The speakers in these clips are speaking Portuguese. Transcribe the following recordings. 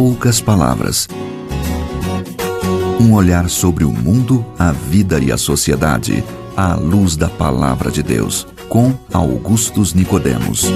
poucas palavras. Um olhar sobre o mundo, a vida e a sociedade, à luz da Palavra de Deus, com Augustus Nicodemos.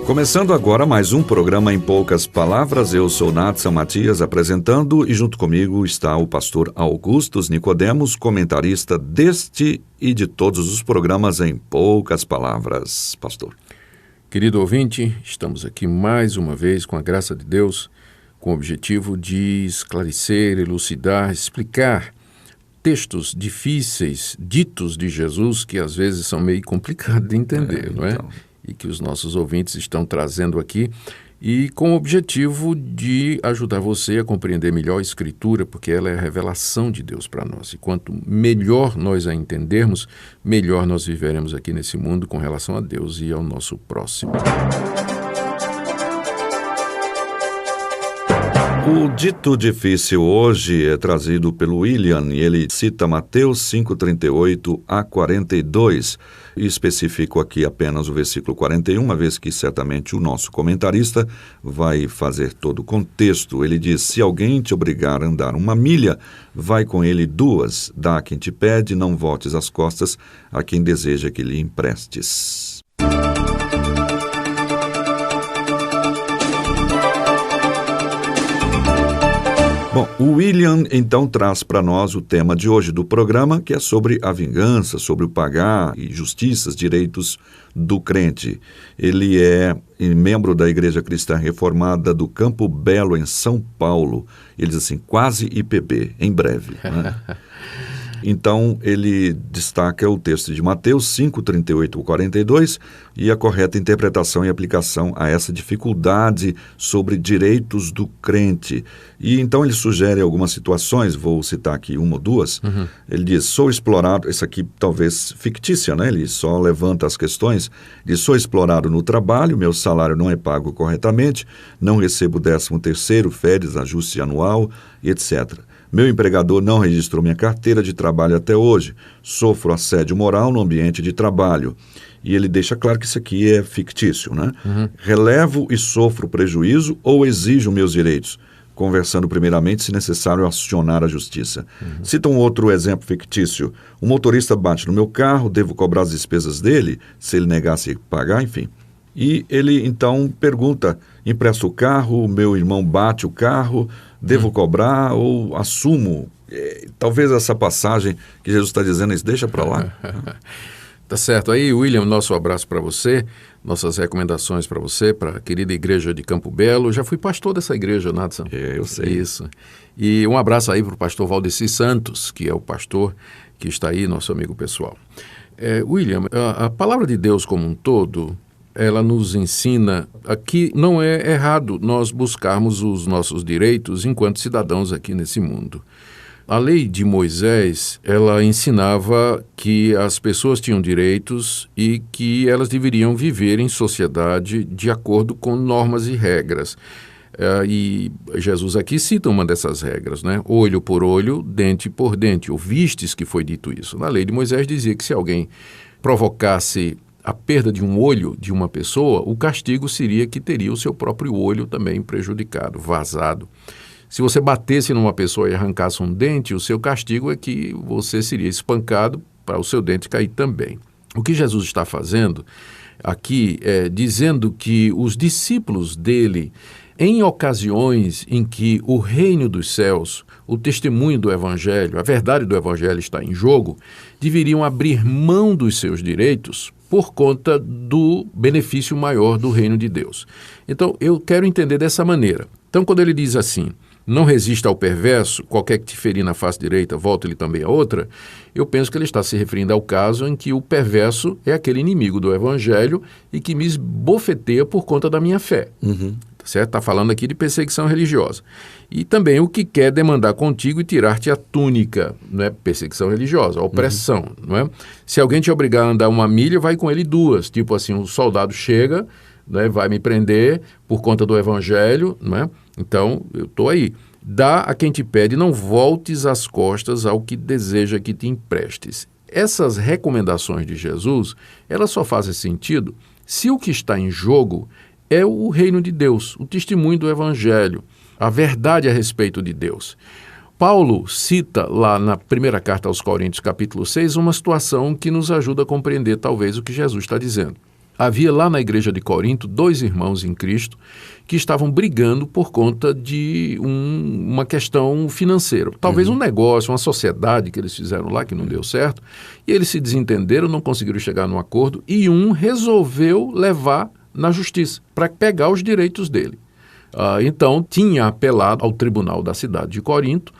Começando agora mais um programa Em Poucas Palavras, eu sou Natsan Matias apresentando e junto comigo está o pastor Augustus Nicodemos, comentarista deste e de todos os programas Em Poucas Palavras. Pastor. Querido ouvinte, estamos aqui mais uma vez com a graça de Deus, com o objetivo de esclarecer, elucidar, explicar textos difíceis, ditos de Jesus, que às vezes são meio complicados de entender, não é? Então... E que os nossos ouvintes estão trazendo aqui, e com o objetivo de ajudar você a compreender melhor a Escritura, porque ela é a revelação de Deus para nós. E quanto melhor nós a entendermos, melhor nós viveremos aqui nesse mundo com relação a Deus e ao nosso próximo. O dito difícil hoje é trazido pelo William e ele cita Mateus 5:38 a 42. E especifico aqui apenas o versículo 41, uma vez que certamente o nosso comentarista vai fazer todo o contexto. Ele diz: se alguém te obrigar a andar 1 milha, vai com ele 2. Dá a quem te pede, não voltes as costas a quem deseja que lhe emprestes. Bom, o William então traz para nós o tema de hoje do programa, que é sobre a vingança, sobre o pagar e justiças, direitos do crente. Ele é membro da Igreja Cristã Reformada do Campo Belo, em São Paulo. Ele diz assim, quase IPB, em breve, né? Então, ele destaca o texto de Mateus 5:38 a 42 e a correta interpretação e aplicação a essa dificuldade sobre direitos do crente. E então ele sugere algumas situações, vou citar aqui uma ou duas. Ele diz, sou explorado, isso aqui talvez fictícia, né? Ele só levanta as questões. Diz, sou explorado no trabalho, meu salário não é pago corretamente, não recebo 13º, férias, ajuste anual, etc. Meu empregador não registrou minha carteira de trabalho até hoje. Sofro assédio moral no ambiente de trabalho. E ele deixa claro que isso aqui é fictício, né? Relevo e sofro prejuízo ou exijo meus direitos, conversando primeiramente se necessário acionar a justiça. Cita um outro exemplo fictício. O motorista bate no meu carro, devo cobrar as despesas dele, se ele negasse pagar, enfim. E ele então pergunta, empresto o carro, meu irmão bate o carro, devo cobrar ou assumo? Talvez essa passagem que Jesus está dizendo isso, deixa para lá. Tá certo. Aí, William, nosso abraço para você, nossas recomendações para você, para a querida igreja de Campo Belo. Já fui pastor dessa igreja, Natsan. Eu sei. Isso. E um abraço aí para o pastor Valdeci Santos, que é o pastor que está aí, nosso amigo pessoal. William, a palavra de Deus como um todo, ela nos ensina que não é errado nós buscarmos os nossos direitos enquanto cidadãos aqui nesse mundo. A lei de Moisés, ela ensinava que as pessoas tinham direitos e que elas deveriam viver em sociedade de acordo com normas e regras. E Jesus aqui cita uma dessas regras, né? Olho por olho, dente por dente. Ouvistes que foi dito isso. Na lei de Moisés dizia que se alguém provocasse a perda de um olho de uma pessoa, o castigo seria que teria o seu próprio olho também prejudicado, vazado. Se você batesse numa pessoa e arrancasse um dente, o seu castigo é que você seria espancado para o seu dente cair também. O que Jesus está fazendo aqui é dizendo que os discípulos dele, em ocasiões em que o reino dos céus, o testemunho do Evangelho, a verdade do Evangelho está em jogo, deveriam abrir mão dos seus direitos por conta do benefício maior do reino de Deus. Então, eu quero entender dessa maneira. Então, quando ele diz assim, não resista ao perverso, qualquer que te ferir na face direita, volta ele também a outra, eu penso que ele está se referindo ao caso em que o perverso é aquele inimigo do Evangelho e que me esbofeteia por conta da minha fé. Certo? Está falando aqui de perseguição religiosa. E também o que quer demandar contigo e tirar-te a túnica, não é? Perseguição religiosa, opressão, não é? Se alguém te obrigar a andar 1 milha, vai com ele 2. Tipo assim, um soldado chega, né, vai me prender por conta do Evangelho, não é? Então, eu estou aí. Dá a quem te pede, não voltes as costas ao que deseja que te emprestes. Essas recomendações de Jesus, elas só fazem sentido se o que está em jogo é o reino de Deus, o testemunho do Evangelho, a verdade a respeito de Deus. Paulo cita lá na primeira carta aos Coríntios, capítulo 6, uma situação que nos ajuda a compreender talvez o que Jesus está dizendo. Havia lá na igreja de Corinto 2 irmãos em Cristo que estavam brigando por conta de uma questão financeira. Talvez um negócio, uma sociedade que eles fizeram lá que não deu certo, e eles se desentenderam, não conseguiram chegar num acordo, e um resolveu levar na justiça para pegar os direitos dele. Então, tinha apelado ao tribunal da cidade de Corinto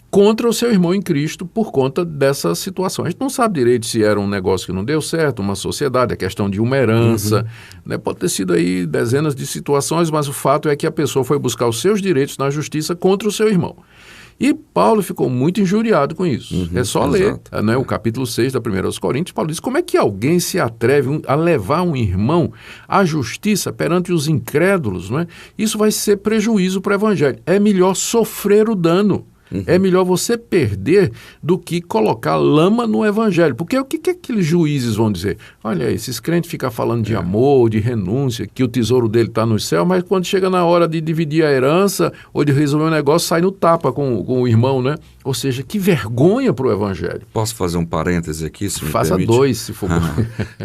contra o seu irmão em Cristo por conta dessa situação. A gente não sabe direito se era um negócio que não deu certo, uma sociedade, a questão de uma herança, né? Pode ter sido aí dezenas de situações, mas o fato é que a pessoa foi buscar os seus direitos na justiça contra o seu irmão. E Paulo ficou muito injuriado com isso. É só ler, né, o capítulo 6 da 1 aos Coríntios. Paulo diz, como é que alguém se atreve a levar um irmão à justiça perante os incrédulos? Não é? Isso vai ser prejuízo para o evangelho. É melhor sofrer o dano. É melhor você perder do que colocar lama no evangelho. Porque o que aqueles juízes vão dizer? Olha, esses crentes ficam falando de amor, de renúncia, que o tesouro dele está no céu, mas quando chega na hora de dividir a herança ou de resolver um negócio, sai no tapa com o irmão, né? Ou seja, que vergonha para o evangelho. Posso fazer um parêntese aqui, se me Faça permite? 2, se for.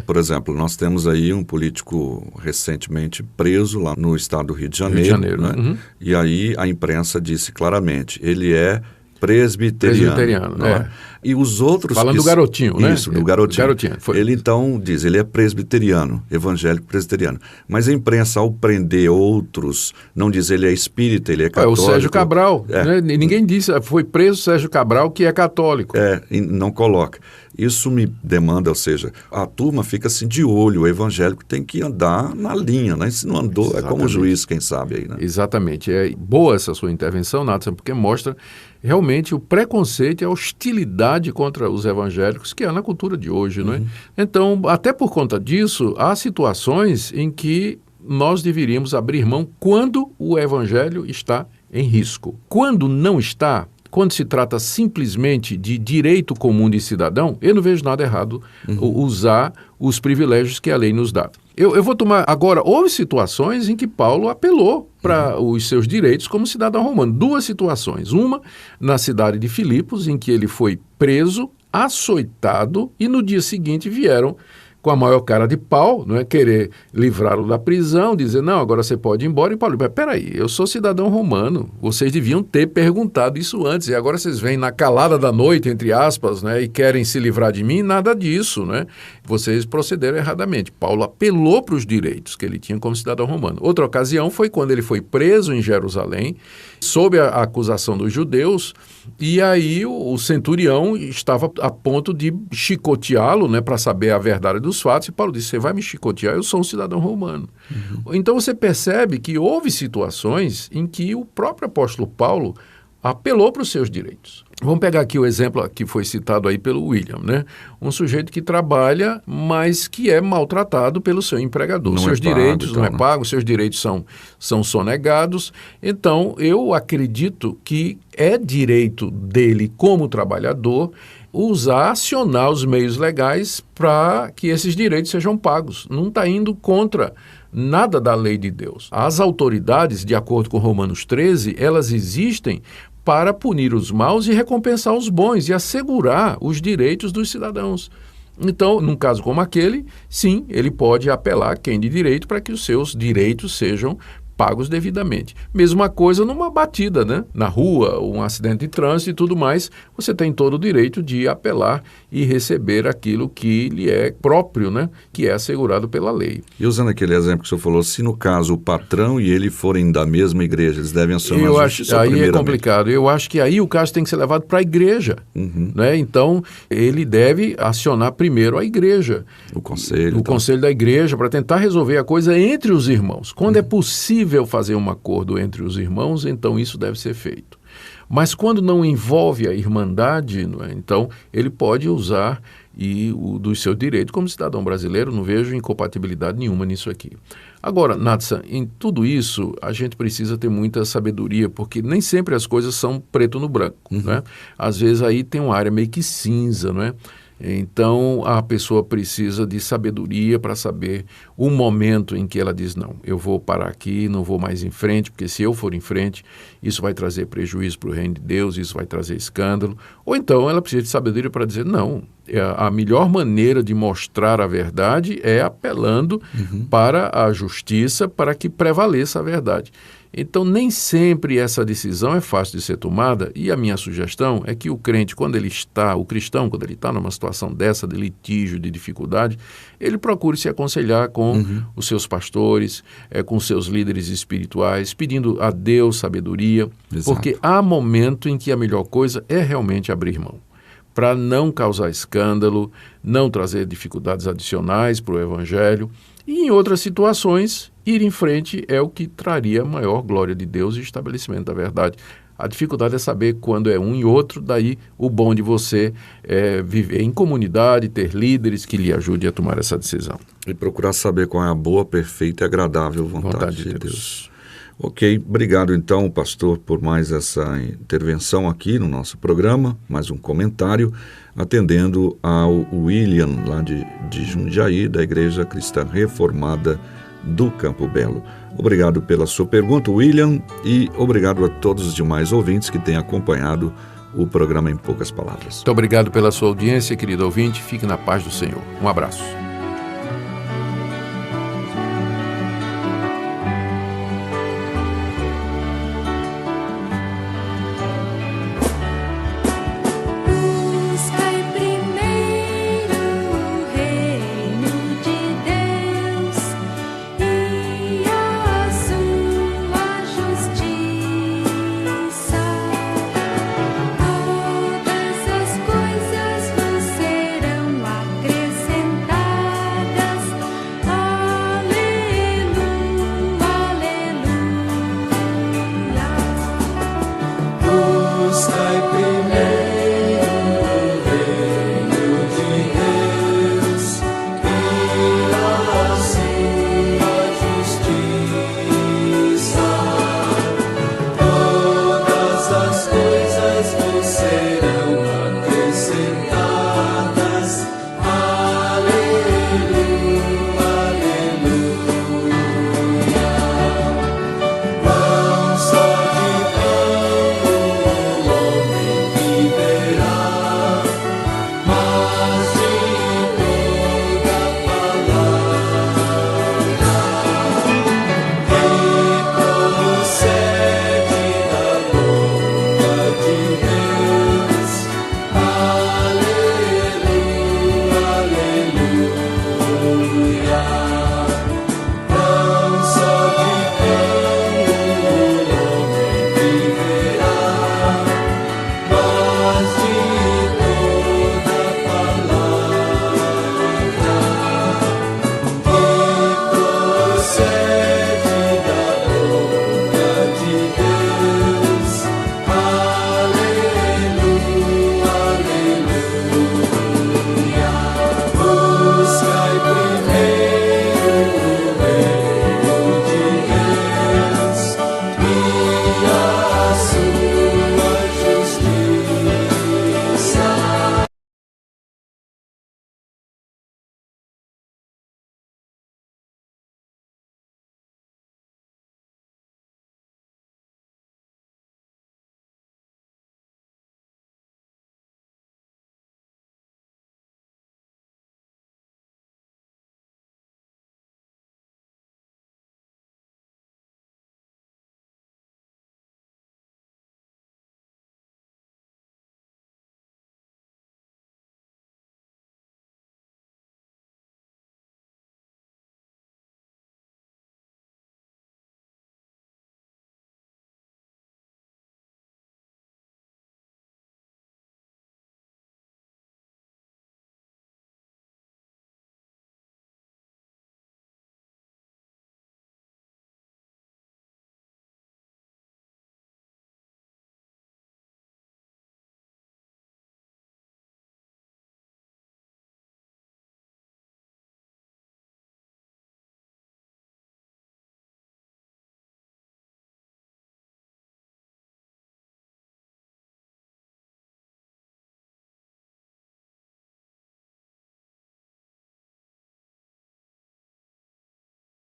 Por exemplo, nós temos aí um político recentemente preso lá no estado do Rio de Janeiro. Né? E aí a imprensa disse claramente, ele é presbiteriano. É. E os outros... Falando do garotinho, né? Isso, do garotinho. Ele então diz, ele é presbiteriano, evangélico presbiteriano. Mas a imprensa, ao prender outros, não diz ele é espírita, ele é católico. É o Sérgio Cabral. Né? Ninguém disse, foi preso o Sérgio Cabral, que é católico. E não coloca. Isso me demanda, ou seja, a turma fica assim de olho, o evangélico tem que andar na linha, né? Se não andou, exatamente. É como o juiz, quem sabe aí, né? Exatamente. É boa essa sua intervenção, Nathan, porque mostra realmente o preconceito e a hostilidade contra os evangélicos que há na cultura de hoje, não é? Então, até por conta disso, há situações em que nós deveríamos abrir mão quando o evangelho está em risco. Quando não está, quando se trata simplesmente de direito comum de cidadão, eu não vejo nada errado usar os privilégios que a lei nos dá. Eu vou tomar agora, houve situações em que Paulo apelou para os seus direitos como cidadão romano. 2 situações. Uma, na cidade de Filipos, em que ele foi preso, açoitado e no dia seguinte vieram com a maior cara de pau, não é, querer livrá-lo da prisão, dizer, não, agora você pode ir embora. E Paulo, mas peraí, eu sou cidadão romano, vocês deviam ter perguntado isso antes, e agora vocês vêm na calada da noite, entre aspas, né, e querem se livrar de mim, nada disso, né? Vocês procederam erradamente. Paulo apelou para os direitos que ele tinha como cidadão romano. Outra ocasião foi quando ele foi preso em Jerusalém, sob a acusação dos judeus, e aí o centurião estava a ponto de chicoteá-lo, né, para saber a verdade dos fatos, e Paulo disse, você vai me chicotear? Eu sou um cidadão romano. Então você percebe que houve situações em que o próprio apóstolo Paulo apelou para os seus direitos. Vamos pegar aqui o exemplo que foi citado aí pelo William, né? Um sujeito que trabalha, mas que é maltratado pelo seu empregador. Seus direitos não é pago, seus direitos são sonegados. Então, eu acredito que é direito dele como trabalhador acionar os meios legais para que esses direitos sejam pagos. Não está indo contra nada da lei de Deus. As autoridades, de acordo com Romanos 13, elas existem para punir os maus e recompensar os bons e assegurar os direitos dos cidadãos. Então, num caso como aquele, sim, ele pode apelar quem de direito para que os seus direitos sejam pagos devidamente. Mesma coisa numa batida, né? Na rua, um acidente de trânsito e tudo mais, você tem todo o direito de apelar e receber aquilo que lhe é próprio, né? Que é assegurado pela lei. E usando aquele exemplo que o senhor falou, se no caso o patrão e ele forem da mesma igreja, eles devem acionar a justiça aí é complicado. Eu acho que aí o caso tem que ser levado para a igreja, né? Então, ele deve acionar primeiro a igreja. O conselho. O conselho da igreja, para tentar resolver a coisa entre os irmãos. Quando é possível fazer um acordo entre os irmãos, então isso deve ser feito. Mas quando não envolve a irmandade, não é? Então ele pode usar do seu direito como cidadão brasileiro, não vejo incompatibilidade nenhuma nisso aqui. Agora, Nathan, em tudo isso a gente precisa ter muita sabedoria, porque nem sempre as coisas são preto no branco, né? Às vezes aí tem uma área meio que cinza, não é? Então, a pessoa precisa de sabedoria para saber o momento em que ela diz, não, eu vou parar aqui, não vou mais em frente, porque se eu for em frente, isso vai trazer prejuízo para o reino de Deus, isso vai trazer escândalo. Ou então, ela precisa de sabedoria para dizer, não, a melhor maneira de mostrar a verdade é apelando para a justiça, para que prevaleça a verdade. Então, nem sempre essa decisão é fácil de ser tomada, e a minha sugestão é que o cristão, quando ele está numa situação dessa, de litígio, de dificuldade, ele procure se aconselhar com os seus pastores, com seus líderes espirituais, pedindo a Deus sabedoria, porque há momento em que a melhor coisa é realmente abrir mão, para não causar escândalo, não trazer dificuldades adicionais para o Evangelho, e em outras situações, ir em frente é o que traria maior glória de Deus e estabelecimento da verdade. A dificuldade é saber quando é um e outro, daí o bom de você viver em comunidade, ter líderes que lhe ajudem a tomar essa decisão. E procurar saber qual é a boa, perfeita e agradável vontade de Deus. Ok, obrigado então, pastor, por mais essa intervenção aqui no nosso programa, mais um comentário, atendendo ao William, lá de Jundiaí, da Igreja Cristã Reformada do Campo Belo. Obrigado pela sua pergunta, William, e obrigado a todos os demais ouvintes que têm acompanhado o programa Em Poucas Palavras. Muito obrigado pela sua audiência, querido ouvinte. Fique na paz do Senhor. Um abraço.